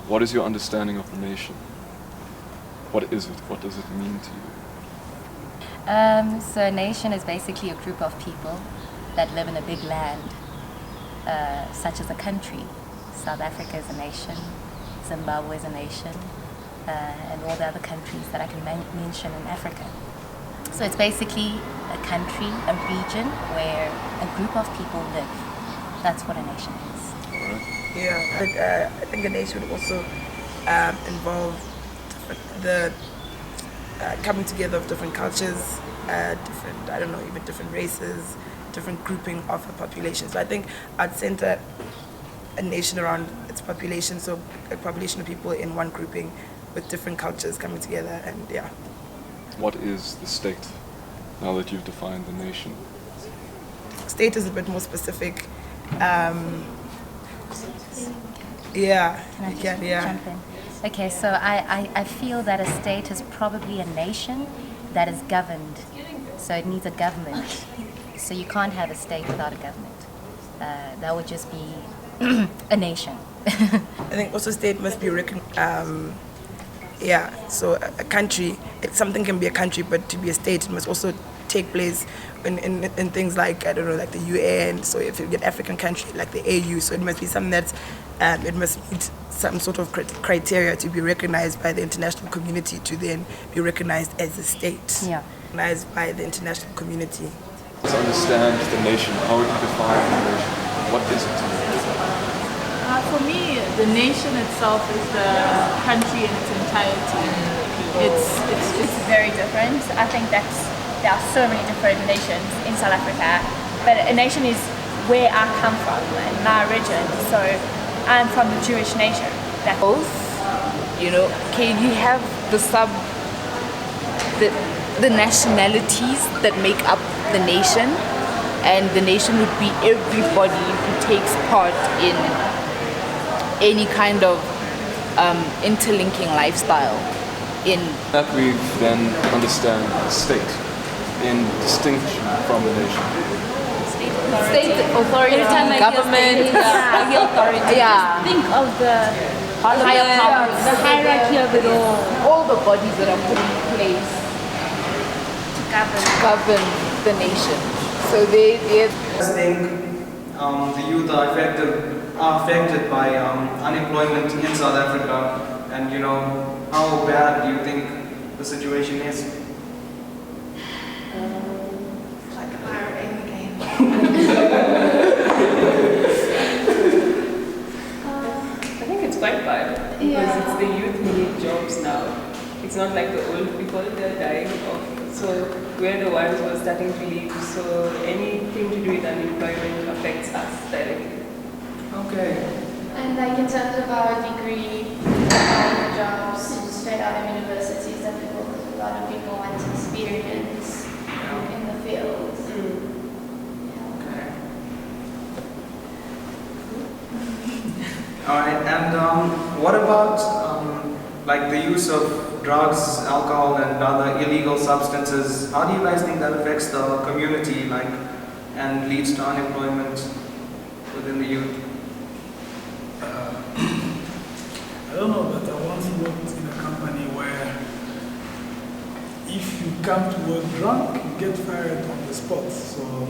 What is your understanding of the nation? What is it? What does it mean to you? So a nation is basically a group of people that live in a big land, such as a country. South Africa is a nation, Zimbabwe is a nation, and all the other countries that I can mention in Africa. So it's basically a country, a region where a group of people live. That's what a nation is. Yeah, but I think a nation would also involve the coming together of different cultures, even different races, different grouping of a population. So I think I'd center a nation around its population, so a population of people in one grouping with different cultures coming together, and yeah. What is the state, now that you've defined the nation? State is a bit more specific. Yeah, Can I you can, yeah. jump in? Okay, so I feel that a state is probably a nation that is governed. So it needs a government. So you can't have a state without a government. That would just be a nation. I think also state must be so a country, something can be a country, but to be a state, it must also take place in things like, I don't know, like the UN. So if you get African country, like the AU, so it must be something that's, it must meet some sort of criteria to be recognized by the international community to then be recognized as a state. Yeah. Recognized by the international community. To understand the nation, how would you define the nation? What is it to you? For me, the nation itself is the country in its entirety. It's very different. I think there are so many different nations in South Africa, but a nation is where I come from and my origin. So I'm from the Jewish nation. Both, okay, you have the nationalities that make up the nation, and the nation would be everybody who takes part in any kind of interlinking lifestyle. In that we then understand the state in distinction from the nation. state authority, government, authority. Yeah. Think of the higher powers, the hierarchy of it all. the bodies that are put in place to govern the nation. So they I think the youth are affected by unemployment in South Africa, and how bad do you think the situation is? Like a pirate in the game. I think it's quite bad because it's the youth who need jobs now. It's not like the old people, they're dying off. So we're the ones who are starting to leave. So anything to do with unemployment affects us directly. Okay. And like in terms of our degree, applying for jobs straight out of university is difficult because a lot of people want experience in the field. Okay. All right. And what about like the use of drugs, alcohol, and other illegal substances? How do you guys think that affects the community, and leads to unemployment within the youth? I don't know, but I once worked in a company where if you come to work drunk, you get fired on the spot. So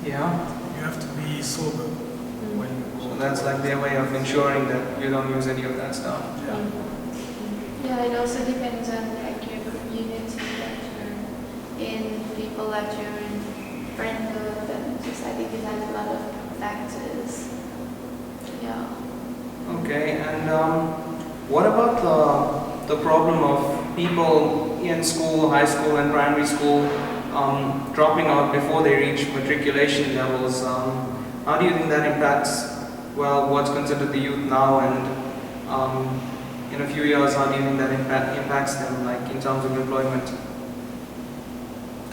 you have to be sober when you go. So that's like their way of ensuring that you don't use any of that stuff. Yeah, it also depends on like your community that you're in, people that you're in friend with, and just I think it has a lot of factors. Yeah. Okay, and what about the problem of people in school, high school and primary school, dropping out before they reach matriculation levels? How do you think that impacts, what's considered the youth now, and in a few years, how do you think that impacts them, like in terms of employment?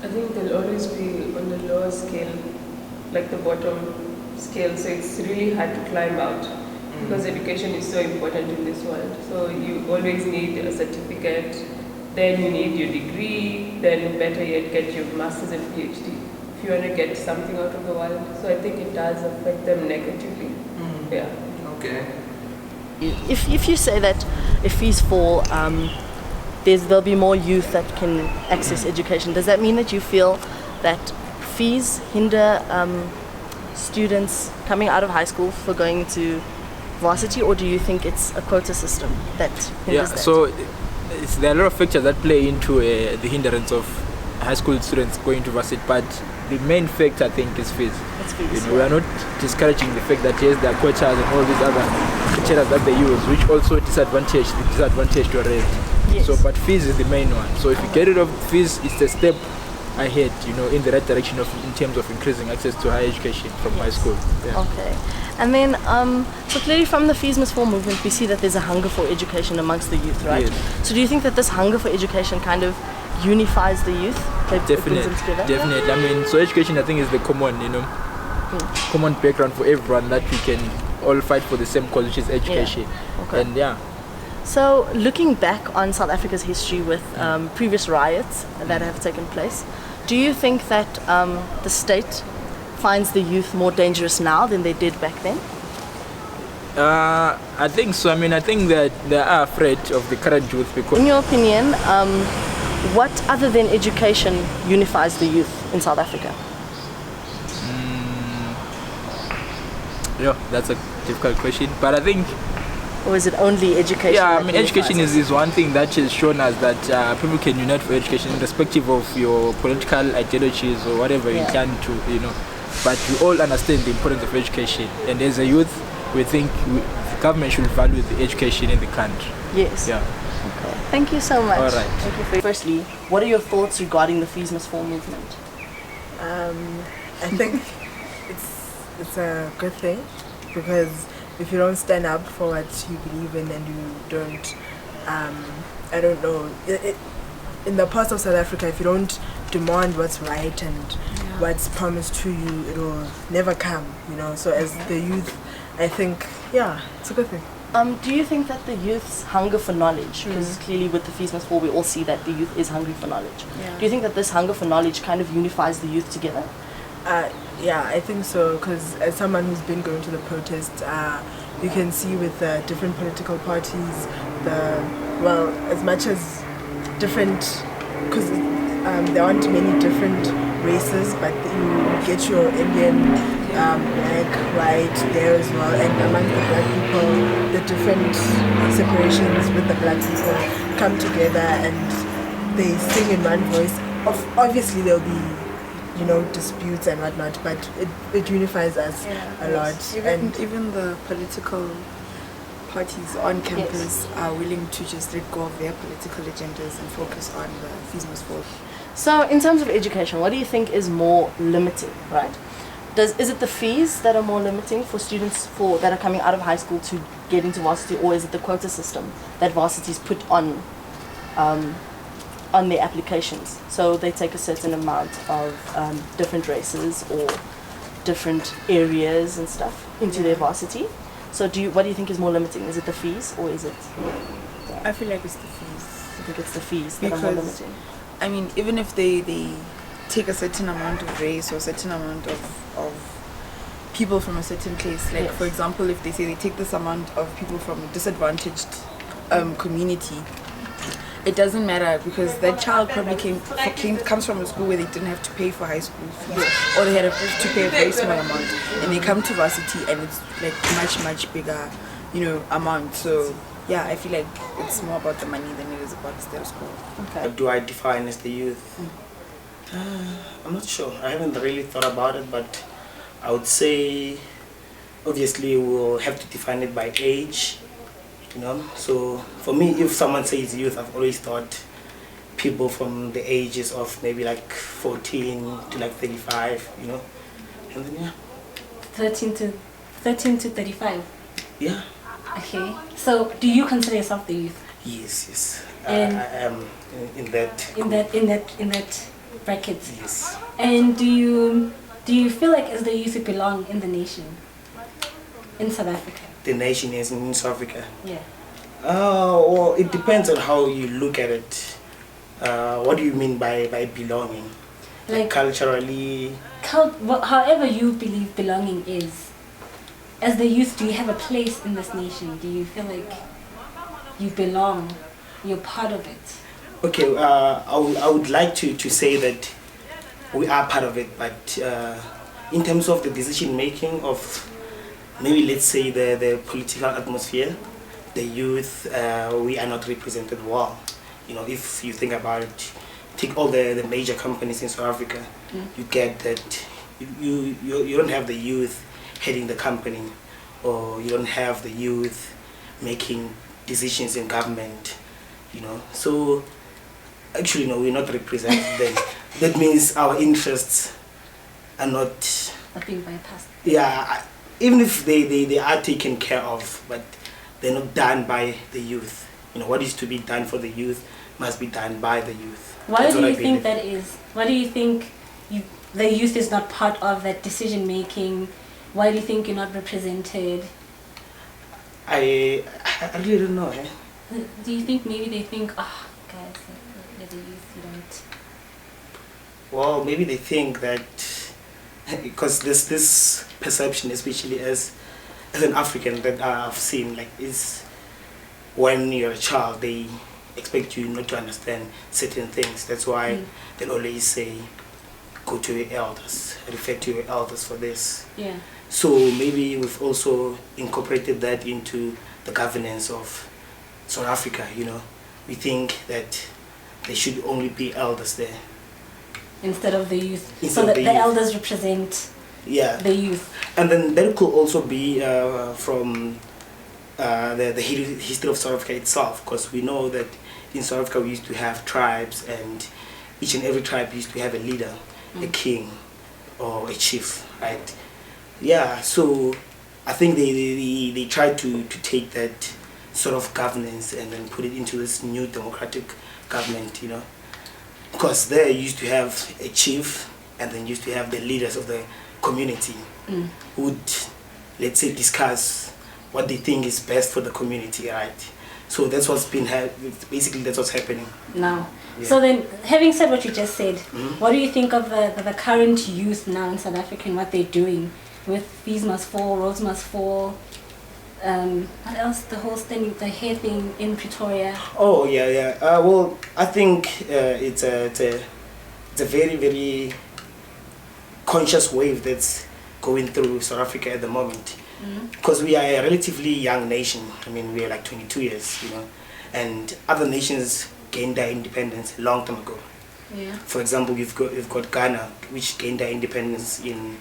I think they'll always be on the lower scale, like the bottom scale, so it's really hard to climb out. Because education is so important in this world. So you always need a certificate, then you need your degree, then better yet get your master's and PhD if you want to get something out of the world. So I think it does affect them negatively. Yeah. Okay. If you say that if fees fall, there'll be more youth that can access education, does that mean that you feel that fees hinder students coming out of high school for going to varsity, or do you think it's a quota system that hinders that? So there are a lot of factors that play into the hindrance of high school students going to varsity, but the main factor I think is fees. It's fees. We are not discouraging the fact that yes, there are quotas and all these other criteria that they use, which also disadvantage to already. Yes. So, but fees is the main one. So if you get rid of fees, it's a step ahead, in the right direction in terms of increasing access to higher education from high school. Yeah. Okay. And then, so clearly from the Fees Must Fall movement, we see that there's a hunger for education amongst the youth, right? Yes. So do you think that this hunger for education kind of unifies the youth? Definitely. I mean, so education I think is the common, common background for everyone, that we can all fight for the same cause, which is education. Yeah. Okay. And yeah. So looking back on South Africa's history with previous riots that have taken place, do you think that the state finds the youth more dangerous now than they did back then? I think so. I mean, I think that they are afraid of the current youth because... In your opinion, what other than education unifies the youth in South Africa? Yeah, that's a difficult question. But I think... Or is it only education? Yeah, I mean, education is one thing that has shown us that people can unite for education, irrespective of your political ideologies or whatever you turn to, But we all understand the importance of education. And as a youth, we think the government should value the education in the country. Yes. Yeah. Okay. Thank you so much. All right. Thank you for. Firstly, what are your thoughts regarding the Fees Must Fall movement? I think it's a good thing, because if you don't stand up for what you believe in and you don't, I don't know, in the parts of South Africa, if you don't demand what's right and what's promised to you, it will never come, So as the youth, I think, it's a good thing. Do you think that the youth's hunger for knowledge, because clearly with the Fees Must Fall we all see that the youth is hungry for knowledge, do you think that this hunger for knowledge kind of unifies the youth together? Yeah, I think so, because as someone who's been going to the protests, you can see with different political parties, as much as different, because there aren't many different races, but you get your Indian, black, white there as well, and among the black people, the different separations with the black people come together and they sing in one voice. Obviously there'll be disputes and whatnot, but it unifies us a lot. Even the political parties on campus are willing to just let go of their political agendas and focus on the Fees Must Fall. So in terms of education, what do you think is more limiting, right? Is it the fees that are more limiting for students that are coming out of high school to get into varsity, or is it the quota system that varsities put on their applications? So they take a certain amount of different races or different areas and stuff into their varsity. So what do you think is more limiting? Is it the fees, or is it... I feel like it's the fees. I think it's the fees that are more limiting. I mean, even if they take a certain amount of race or a certain amount of people from a certain place, like for example, if they say they take this amount of people from a disadvantaged community, it doesn't matter, because that child probably comes from a school where they didn't have to pay for high school fees, or they had to pay a very small amount, and they come to varsity and it's like much bigger, amount. So yeah, I feel like it's more about the money than it is about the status quo. Okay. What do I define as the youth? I'm not sure. I haven't really thought about it, but I would say obviously we'll have to define it by age. So for me, if someone says youth, I've always thought people from the ages of maybe like 14 to like 35, and then 13 to 35. Yeah. Okay. So do you consider yourself the youth? Yes. I am in that. In that bracket. Yes. And do you feel like as the youth you belong in the nation, in South Africa? The nation is in South Africa. Yeah. Well, it depends on how you look at it. What do you mean by belonging? Like culturally? However you believe belonging is. as the youth, do you have a place in this nation? Do you feel like you belong? You're part of it? Okay, I would like to say that we are part of it, but in terms of the decision making of maybe let's say the political atmosphere, the youth, we are not represented well. You know, if you think about it, take all the major companies in South Africa, you get that you don't have the youth heading the company, or you don't have the youth making decisions in government, you know. So actually no, we're not represented then. That means our interests are not being bypassed. Yeah, even if they are taken care of, but they're not done by the youth. You know, what is to be done for the youth must be done by the youth. Why do you think that is? Why do you think the youth is not part of that decision making? Why do you think you're not represented? I really don't know. Do you think maybe they think, guys, you're the youth, you don't? Well, maybe they think that because there's this perception, especially as an African, that I've seen, like, is when you're a child, they expect you not to understand certain things. That's why they'll always say, go to your elders, refer to your elders for this. Yeah. So maybe we've also incorporated that into the governance of South Africa, you know. We think that there should only be elders there. Instead of the youth. Instead so that the the youth. elders represent the youth. And then that could also be from the history of South Africa itself, because we know that in South Africa we used to have tribes, and each and every tribe used to have a leader, a king or a chief, right? Yeah, so I think they tried to take that sort of governance and then put it into this new democratic government, you know, because they used to have a chief and then used to have the leaders of the community who would, let's say, discuss what they think is best for the community, right? So that's what's been basically that's what's happening now. Yeah. So then, having said what you just said, what do you think of the current youth now in South Africa and what they're doing with Fees Must Fall, Roads Must Fall? What else? The whole thing, the hair thing in Pretoria. Oh yeah. Well, I think it's a very, very conscious wave that's going through South Africa at the moment. Because we are a relatively young nation. I mean, we are like 22 years, you know, and other nations gained their independence a long time ago. Yeah. For example, we've got Ghana, which gained their independence in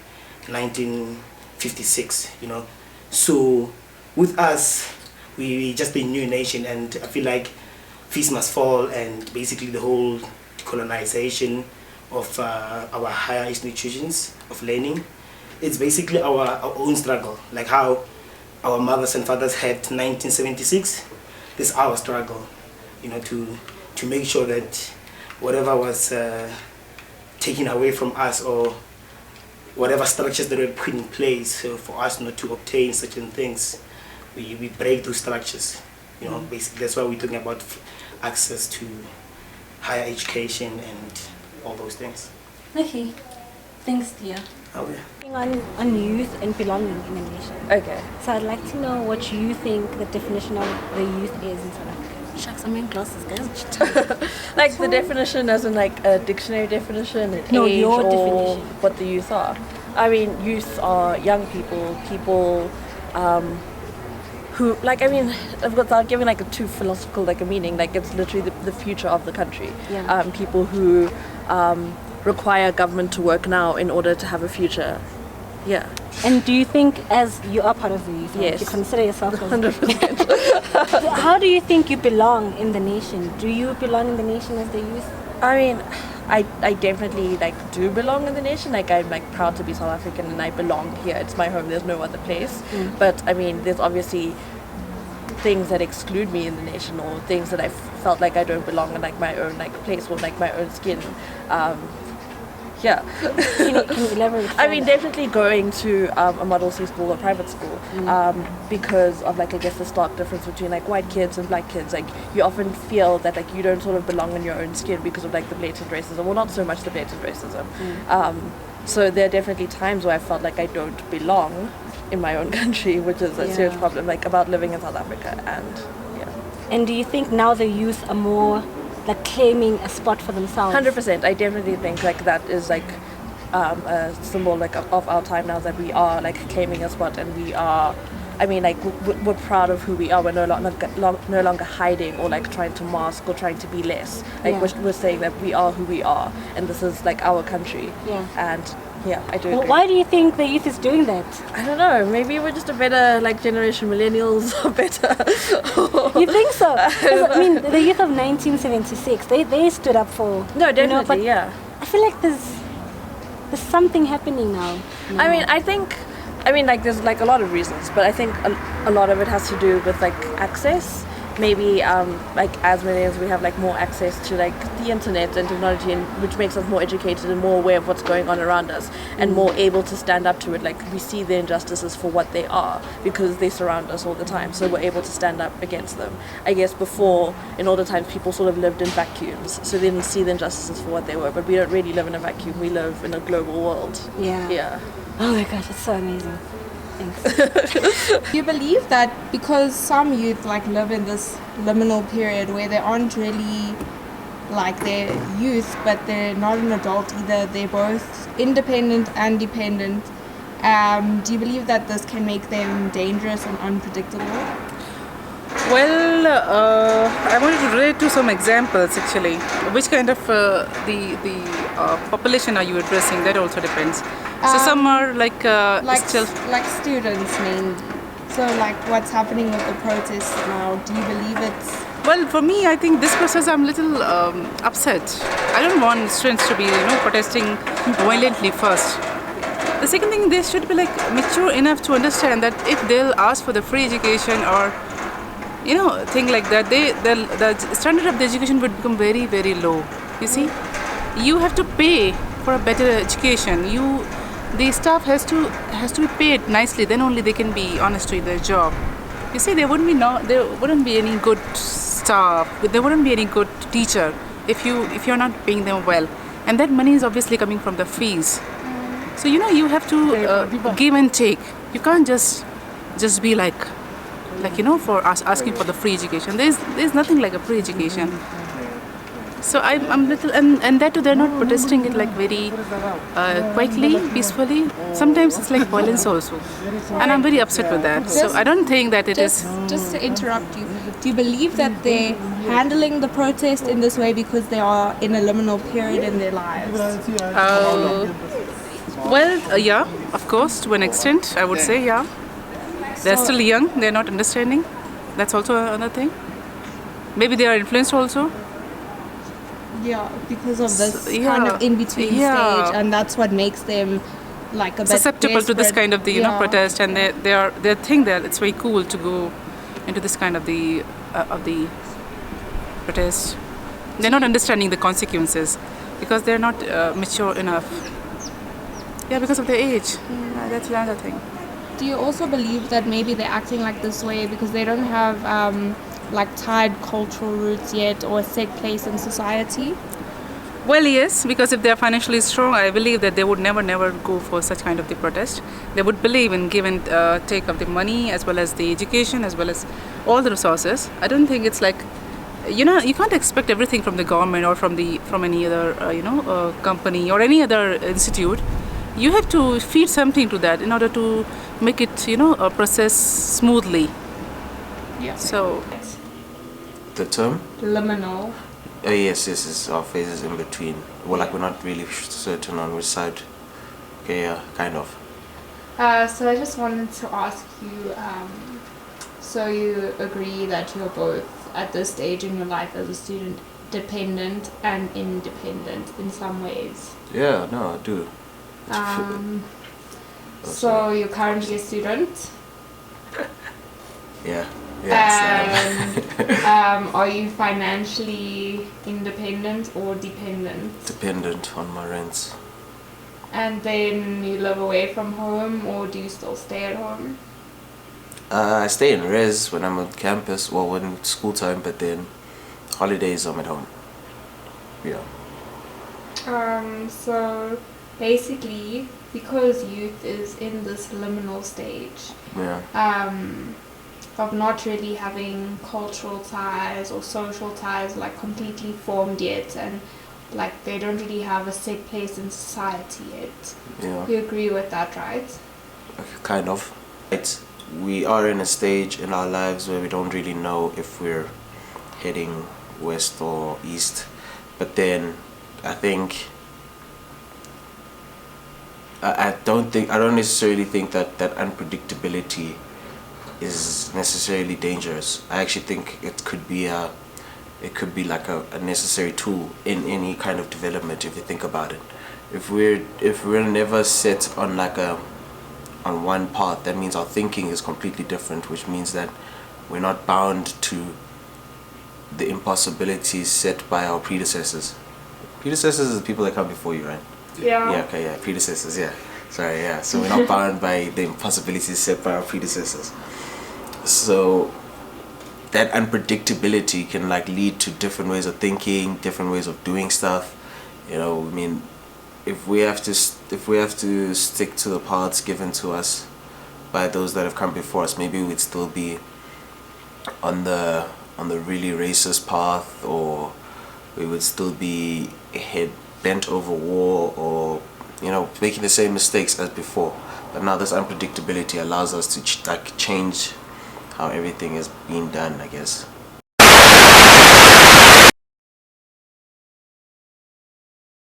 1956, you know. So with us, we just a new nation, and I feel like Fees Must Fall and basically the whole colonization of our higher institutions of learning, it's basically our own struggle, like how our mothers and fathers had 1976. This is our struggle, you know, to make sure that whatever was taken away from us, or whatever structures that were put in place for us not to obtain certain things, we break those structures, you know. Basically that's why we're talking about access to higher education and all those things. Okay, thanks dear. Oh yeah. On youth and belonging in a nation. Okay. So I'd like to know what you think the definition of the youth is in South Africa. Shucks, I'm in glasses, guys. Like the definition as in like a dictionary definition, an No, age, your or definition. what the youth are. I mean, youth are young people who, like, I mean, without giving like a too philosophical like a meaning, like it's literally the future of the country. Yeah. People who require government to work now in order to have a future. Yeah. And do you think, as you are part of the youth, Yes. you consider yourself as 100%. How do you think you belong in the nation? Do you belong in the nation as the youth? I mean, I definitely like do belong in the nation. Like I'm like proud to be South African and I belong here. It's my home. There's no other place. But I mean, there's obviously things that exclude me in the nation, or things that I felt like I don't belong in like my own like place or like my own skin. Yeah. Can you elaborate? I mean, definitely going to a Model C school or private school because of like I guess the stark difference between like white kids and black kids. Like you often feel that like you don't sort of belong in your own skin because of like the blatant racism. Well, not so much the blatant racism. So there are definitely times where I felt like I don't belong in my own country, which is a serious problem, like about living in South Africa. And And do you think now the youth are more like claiming a spot for themselves? 100%. I definitely think like that is like a symbol like of our time now, that we are like claiming a spot, and we are, I mean, like we're proud of who we are. We're no longer hiding or like trying to mask or trying to be less. Like we're saying that we are who we are, and this is like our country. Yeah. And yeah, I do. Well, agree. why do you think the youth is doing that? I don't know. Maybe we're just a better like generation. Millennials are better. You think so? 'Cause, I mean, the youth of 1976, they stood up for. No, definitely, but yeah. I feel like there's something happening now. I mean, I mean, like there's like a lot of reasons, but I think a lot of it has to do with like access. Maybe like as millennials we have like more access to like the internet and technology, and which makes us more educated and more aware of what's going on around us, and more able to stand up to it. Like we see the injustices for what they are because they surround us all the time, so we're able to stand up against them. I guess before, in older times, people sort of lived in vacuums, so they didn't see the injustices for what they were. But we don't really live in a vacuum. We live in a global world. Yeah. Yeah. Oh my gosh, it's so amazing. Thanks. Do you believe that because some youth like live in this liminal period where they aren't really like they're youth but they're not an adult either, they're both independent and dependent, do you believe that this can make them dangerous and unpredictable? Well, I wanted to relate to some examples actually. Which kind of the population are you addressing? That also depends. So some are like still like students mainly. So like what's happening with the protests now? Do you believe it's? Well, for me, I think this process I'm a little upset. I don't want students to be protesting violently first. The second thing, they should be like mature enough to understand that if they'll ask for the free education or thing like that, the standard of the education would become very, very low. You see, you have to pay for a better education. The staff has to be paid nicely. Then only they can be honest with their job. You see, there wouldn't be any good staff. There wouldn't be any good teacher if you're not paying them well. And that money is obviously coming from the fees. So you have to give and take. You can't just be like for us asking for the free education. There's nothing like a free education. So I'm little, and that too, they're not protesting it like very quietly, peacefully. Sometimes it's like violence also, and I'm very upset with that. So I don't think that it is. Just to interrupt you, do you believe that they're handling the protest in this way because they are in a liminal period in their lives? Yeah, of course, to an extent, I would say, yeah. They're still young, they're not understanding. That's also another thing. Maybe they are influenced also. Yeah, because of this kind of in-between stage, and that's what makes them like a bit susceptible to this kind of the protest, and they think that it's very cool to go into this kind of the protest. They're not understanding the consequences because they're not mature enough. Yeah, because of their age. That's another thing. Do you also believe that maybe they're acting like this way because they don't have like tied cultural roots yet or a set place in society? Well, yes, because if they're financially strong, I believe that they would never go for such kind of the protest. They would believe in give and take of the money as well as the education as well as all the resources. I don't think it's like, you can't expect everything from the government or from any other company or any other institute. You have to feed something to that in order to make it process smoothly. Yeah. So the term liminal. Yes, our phases in between. Well, like we're not really certain on which side. Okay, yeah, kind of. So I just wanted to ask you, so you agree that you're both at this stage in your life as a student dependent and independent in some ways? Yeah, no, I do. So you're currently a student? Yeah. And are you financially independent or dependent? Dependent on my rents. And then you live away from home, or do you still stay at home? I stay in res when I'm on campus, well, when school time, but then holidays I'm at home. Yeah. So basically, because youth is in this liminal stage, Yeah. of not really having cultural ties or social ties like completely formed yet, and like they don't really have a set place in society yet. Yeah. You agree with that, right? Kind of. We are in a stage in our lives where we don't really know if we're heading west or east, but then I think I don't necessarily think that unpredictability is necessarily dangerous. I actually think it could be like a necessary tool in any kind of development if you think about it. If we're never set on on one path, that means our thinking is completely different, which means that we're not bound to the impossibilities set by our predecessors. Predecessors are the people that come before you, right? Yeah. Yeah, okay, yeah, predecessors, yeah. Sorry, yeah. So we're not bound by the impossibilities set by our predecessors. So that unpredictability can lead to different ways of thinking, different ways of doing stuff. I mean, if we have to stick to the paths given to us by those that have come before us, maybe we'd still be on the really racist path, or we would still be bent over war, or making the same mistakes as before. But now this unpredictability allows us to change how everything is being done, I guess.